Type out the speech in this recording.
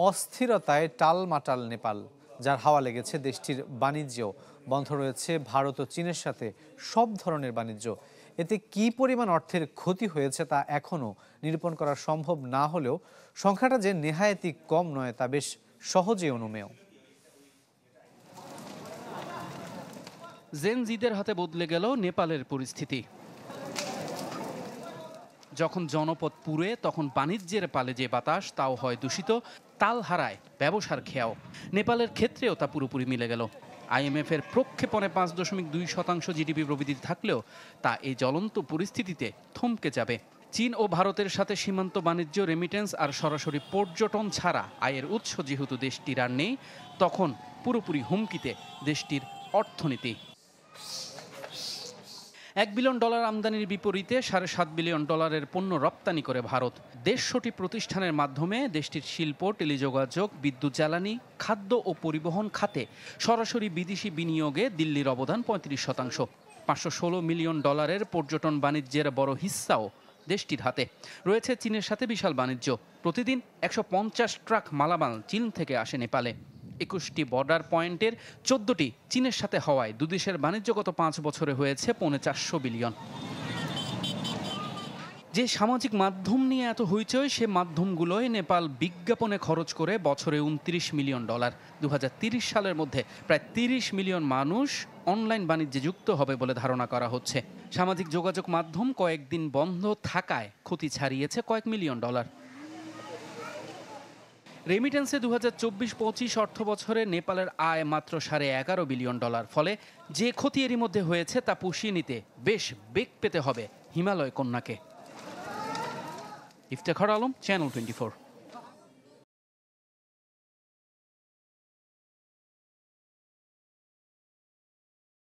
অস্থিরতায় টালমাটাল নেপাল, যার হাওয়া লেগেছে দেশটির বাণিজ্য। বন্ধ রয়েছে ভারত ও চীনের সাথে সব ধরনের বাণিজ্য। এতে কি পরিমাণ অর্থের ক্ষতি হয়েছে তা এখনও নিরূপণ করা সম্ভব না হলেও সংখ্যাটা যে নেহায়েতি কম নয় তা বেশ সহজেই অনুমেয়। জেন জিদের হাতে বদলে গেল নেপালের পরিস্থিতি। যখন জনপদ পুড়ে তখন বাণিজ্যের পালে যে বাতাস তাও হয় দূষিত, তাল হারায় ব্যবসার খেয়াও। নেপালের ক্ষেত্রেও তা পুরোপুরি মিলে গেল। IMF এর প্রক্ষেপণে 5.2% জিডিপি প্রবৃদ্ধি থাকলেও তা এই জ্বলন্ত পরিস্থিতিতে থমকে যাবে। চীন ও ভারতের সাথে সীমান্ত বাণিজ্য, রেমিটেন্স আর সরাসরি পর্যটন ছাড়া আয়ের উৎস যেহেতু দেশটির আর নেই, তখন পুরোপুরি হুমকিতে দেশটির অর্থনীতি। $1 বিলিয়ন আমদানির বিপরীতে $7.5 বিলিয়ন পণ্য রপ্তানি করে ভারত। 150টি প্রতিষ্ঠানের মাধ্যমে দেশটির শিল্প, টেলিযোগাযোগ, বিদ্যুৎ জ্বালানি, খাদ্য ও পরিবহন খাতে সরাসরি বিদেশি বিনিয়োগে দিল্লির অবদান 35%। $516 মিলিয়ন পর্যটন বাণিজ্যের বড় হিস্সাও দেশটির হাতে। রয়েছে চীনের সাথে বিশাল বাণিজ্য। প্রতিদিন 150 ট্রাক মালামাল চীন থেকে আসে নেপালে। 21টি বর্ডার পয়েন্টের 14টি চীনের সাথে হওয়ায় দুদেশের বাণিজ্য গত 5 বছরে হয়েছে $450 বিলিয়ন। যে সামাজিক মাধ্যম নিয়ে এত হইচই, সে মাধ্যমগুলোয় নেপাল বিজ্ঞাপনে খরচ করে বছরে $29 মিলিয়ন। 2030 সালের মধ্যে প্রায় 30 মিলিয়ন মানুষ অনলাইন বাণিজ্যে যুক্ত হবে বলে ধারণা করা হচ্ছে। সামাজিক যোগাযোগ মাধ্যম কয়েকদিন বন্ধ থাকায় ক্ষতি ছাড়িয়েছে কয়েক মিলিয়ন ডলার। রেমিটেন্সে 2024-25 অর্থ বছরে নেপালের আয় মাত্র $11.5 বিলিয়ন। ফলে যে ক্ষতি এরই মধ্যে হয়েছে তা পুষিয়ে নিতে বেশ বেগ পেতে হবে হিমালয় কন্যাকে। ইফতেখার আলম, চ্যানেল 24।